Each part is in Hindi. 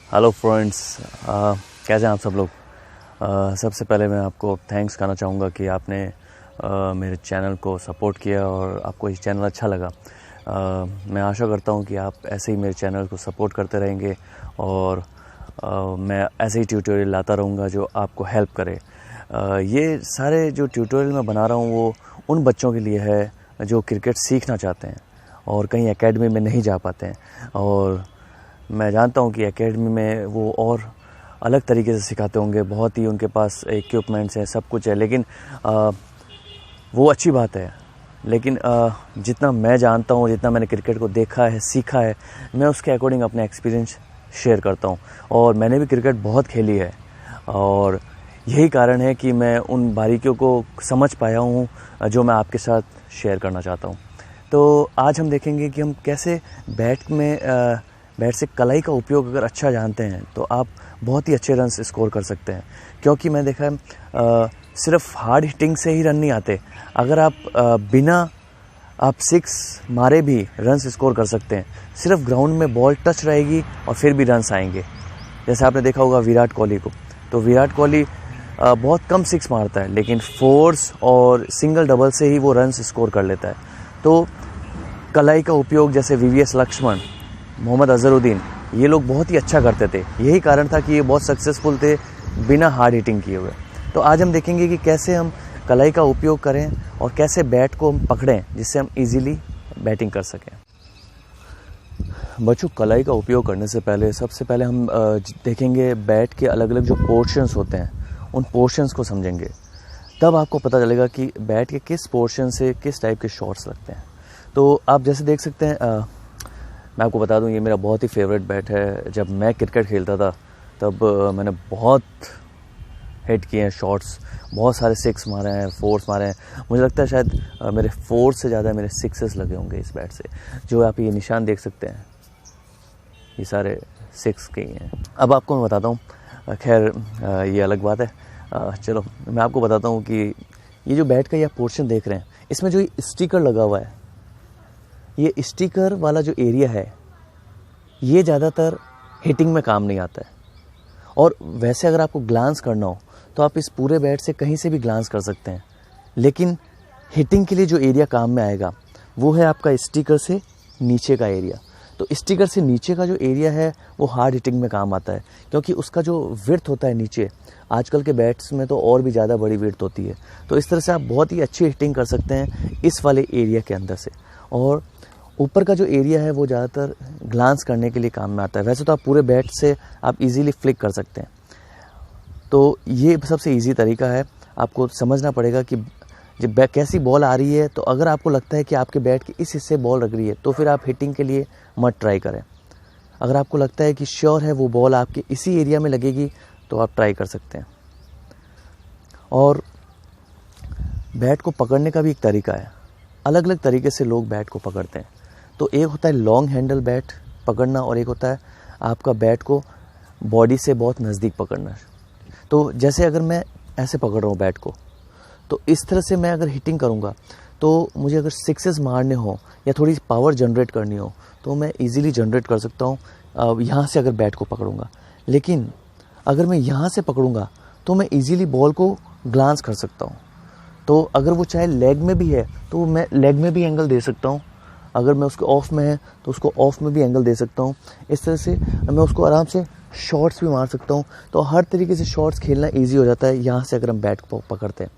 हेलो फ्रेंड्स, कैसे हैं आप सब लोग। सबसे पहले मैं आपको थैंक्स करना चाहूँगा कि आपने मेरे चैनल को सपोर्ट किया और आपको ये चैनल अच्छा लगा। मैं आशा करता हूँ कि आप ऐसे ही मेरे चैनल को सपोर्ट करते रहेंगे और मैं ऐसे ही ट्यूटोरियल लाता रहूँगा जो आपको हेल्प करे। ये सारे जो ट्यूटोरियल मैं बना रहा हूँ वो उन बच्चों के लिए है जो क्रिकेट सीखना चाहते हैं और कहीं एकेडमी में नहीं जा पाते हैं। और मैं जानता हूँ कि एकेडमी में वो और अलग तरीके से सिखाते होंगे, बहुत ही उनके पास इक्विपमेंट्स हैं, सब कुछ है, लेकिन वो अच्छी बात है। लेकिन जितना मैं जानता हूँ, जितना मैंने क्रिकेट को देखा है, सीखा है, मैं उसके अकॉर्डिंग अपने एक्सपीरियंस शेयर करता हूँ। और मैंने भी क्रिकेट बहुत खेली है और यही कारण है कि मैं उन बारीकियों को समझ पाया हूँ जो मैं आपके साथ शेयर करना चाहता हूँ। तो आज हम देखेंगे कि हम कैसे बैट से कलाई का उपयोग अगर अच्छा जानते हैं तो आप बहुत ही अच्छे रन स्कोर कर सकते हैं। क्योंकि मैं देखा है सिर्फ हार्ड हिटिंग से ही रन नहीं आते। अगर आप बिना आप सिक्स मारे भी रन स्कोर कर सकते हैं। सिर्फ ग्राउंड में बॉल टच रहेगी और फिर भी रन्स आएंगे। जैसे आपने देखा होगा विराट कोहली को, तो विराट कोहली बहुत कम सिक्स मारता है लेकिन फोर्स और सिंगल डबल से ही वो रन्स स्कोर कर लेता है। तो कलाई का उपयोग जैसे वीवीएस लक्ष्मण, मोहम्मद अजहरुद्दीन, ये लोग बहुत ही अच्छा करते थे। यही कारण था कि ये बहुत सक्सेसफुल थे बिना हार्ड हिटिंग किए हुए। तो आज हम देखेंगे कि कैसे हम कलाई का उपयोग करें और कैसे बैट को हम पकड़ें जिससे हम इजीली बैटिंग कर सकें। बच्चों, कलाई का उपयोग करने से पहले सबसे पहले हम देखेंगे बैट के अलग अलग जो पोर्शंस होते हैं, उन पोर्शंस को समझेंगे। तब आपको पता चलेगा कि बैट के किस पोर्शन से किस टाइप के शॉट्स लगते हैं। तो आप जैसे देख सकते हैं, मैं आपको बता दूं, ये मेरा बहुत ही फेवरेट बैट है। जब मैं क्रिकेट खेलता था तब मैंने बहुत हिट किए हैं शॉट्स, बहुत सारे सिक्स मारे हैं, फोर्स मारे हैं। मुझे लगता है शायद मेरे फोर्स से ज़्यादा मेरे सिक्सेस लगे होंगे इस बैट से। जो आप ये निशान देख सकते हैं, ये सारे सिक्स के ही हैं। अब आपको मैं बताता हूँ, खैर ये अलग बात है। चलो मैं आपको बताता हूँ कि ये जो बैट का ये पोर्शन देख रहे हैं, इसमें जो स्टिकर लगा हुआ है, ये स्टिकर वाला जो एरिया है ये ज़्यादातर हिटिंग में काम नहीं आता है। और वैसे अगर आपको ग्लांस करना हो तो आप इस पूरे बैट से कहीं से भी ग्लांस कर सकते हैं, लेकिन हिटिंग के लिए जो एरिया काम में आएगा वो है आपका स्टिकर से नीचे का एरिया। तो स्टिकर से नीचे का जो एरिया है वो हार्ड हिटिंग में काम आता है, क्योंकि उसका जो विड्थ होता है नीचे, आजकल के बैट्स में तो और भी ज़्यादा बड़ी विड्थ होती है। तो इस तरह से आप बहुत ही अच्छी हिटिंग कर सकते हैं इस वाले एरिया के अंदर से। और ऊपर का जो एरिया है वो ज़्यादातर ग्लांस करने के लिए काम में आता है। वैसे तो आप पूरे बैट से आप इजीली फ्लिक कर सकते हैं। तो ये सबसे इजी तरीका है। आपको समझना पड़ेगा कि जब कैसी बॉल आ रही है, तो अगर आपको लगता है कि आपके बैट के इस हिस्से बॉल लग रही है तो फिर आप हिटिंग के लिए मत ट्राई करें। अगर आपको लगता है कि श्योर है वो बॉल आपके इसी एरिया में लगेगी तो आप ट्राई कर सकते हैं। और बैट को पकड़ने का भी एक तरीका है। अलग अलग तरीके से लोग बैट को पकड़ते हैं। तो एक होता है लॉन्ग हैंडल बैट पकड़ना और एक होता है आपका बैट को बॉडी से बहुत नज़दीक पकड़ना। तो जैसे अगर मैं ऐसे पकड़ रहा हूँ बैट को, तो इस तरह से मैं अगर हिटिंग करूँगा तो मुझे अगर सिक्सेस मारने हो या थोड़ी पावर जनरेट करनी हो तो मैं इजीली जनरेट कर सकता हूँ यहाँ से अगर बैट को पकड़ूँगा। लेकिन अगर मैं यहाँ से पकड़ूँगा तो मैं इजीली बॉल को ग्लांस कर सकता हूँ। तो अगर वो चाहे लेग में भी है तो मैं लेग में भी एंगल दे सकता हूँ। अगर मैं उसको ऑफ में है तो उसको ऑफ में भी एंगल दे सकता हूँ। इस तरह से मैं उसको आराम से शॉट्स भी मार सकता हूँ। तो हर तरीके से शॉट्स खेलना इजी हो जाता है यहाँ से अगर हम बैट को पकड़ते हैं।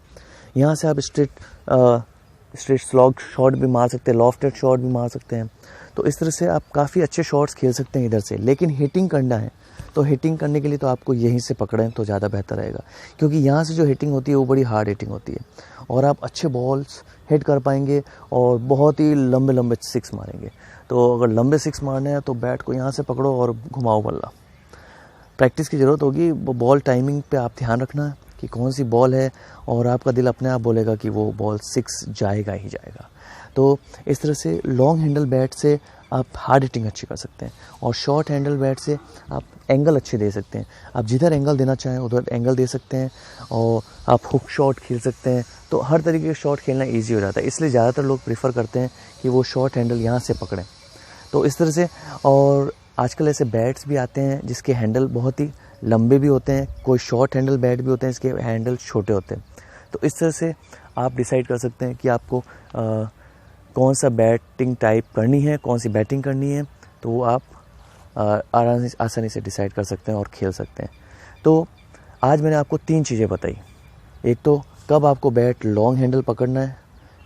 यहाँ से आप स्ट्रेट स्लॉग शॉट भी मार सकते हैं, लॉफ्टेड शॉट भी मार सकते हैं। तो इस तरह से आप काफ़ी अच्छे शॉट्स खेल सकते हैं इधर से। लेकिन हिटिंग करना है तो हिटिंग करने के लिए तो आपको यहीं से पकड़ें तो ज़्यादा बेहतर रहेगा, क्योंकि यहाँ से जो हिटिंग होती है वो बड़ी हार्ड हिटिंग होती है और आप अच्छे बॉल्स हिट कर पाएंगे और बहुत ही लंबे लंबे सिक्स मारेंगे। तो अगर लंबे सिक्स मारने हैं तो बैट को यहाँ से पकड़ो और घुमाओ बल्ला। प्रैक्टिस की ज़रूरत होगी। वो बॉल टाइमिंग पे आप ध्यान रखना कि कौन सी बॉल है और आपका दिल अपने आप बोलेगा कि वो बॉल सिक्स जाएगा ही जाएगा। तो इस तरह से लॉन्ग हैंडल बैट से आप हार्ड हिटिंग अच्छी कर सकते हैं और शॉर्ट हैंडल बैट से आप एंगल अच्छे दे सकते हैं। आप जिधर एंगल देना चाहें उधर एंगल दे सकते हैं और आप हुक शॉट खेल सकते हैं। तो हर तरीके के शॉट खेलना ईजी हो जाता है, इसलिए ज़्यादातर लोग प्रेफर करते हैं कि वो शॉर्ट हैंडल यहाँ से पकड़ें। तो इस तरह से, और आजकल ऐसे बैट्स भी आते हैं जिसके हैंडल बहुत ही लंबे भी होते हैं, कोई शॉर्ट हैंडल बैट भी होते हैं जिसके हैंडल छोटे होते हैं। तो इस तरह से आप डिसाइड कर सकते हैं कि आपको कौन सा बैटिंग टाइप करनी है, कौन सी बैटिंग करनी है, तो वो आप आसानी से डिसाइड कर सकते हैं और खेल सकते हैं। तो आज मैंने आपको 3 चीज़ें बताई। एक तो कब आपको बैट लॉन्ग हैंडल पकड़ना है,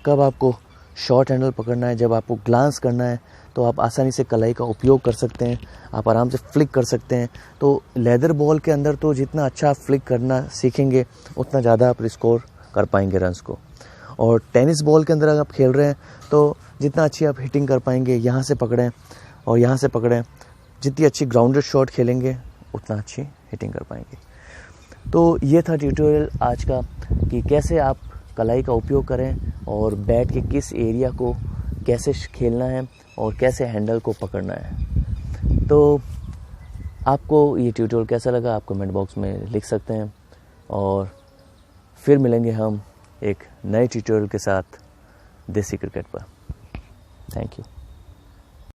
कब आपको शॉर्ट हैंडल पकड़ना है, जब आपको ग्लांस करना है तो आप आसानी से कलाई का उपयोग कर सकते हैं, आप आराम से फ्लिक कर सकते हैं। तो लेदर बॉल के अंदर तो जितना अच्छा आप फ्लिक करना सीखेंगे उतना ज़्यादा आप स्कोर कर पाएंगे रन्स को। और टेनिस बॉल के अंदर अगर आप खेल रहे हैं तो जितना अच्छी आप हिटिंग कर पाएंगे, यहाँ से पकड़ें और यहाँ से पकड़ें, जितनी अच्छी ग्राउंडेड शॉट खेलेंगे उतना अच्छी हिटिंग कर पाएंगे। तो ये था ट्यूटोरियल आज का कि कैसे आप कलाई का उपयोग करें और बैट के किस एरिया को कैसे खेलना है और कैसे हैंडल को पकड़ना है। तो आपको ये ट्यूटोरियल कैसा लगा आप कमेंट बॉक्स में लिख सकते हैं और फिर मिलेंगे हम एक नए ट्यूटोरियल के साथ देसी क्रिकेट पर। Thank you.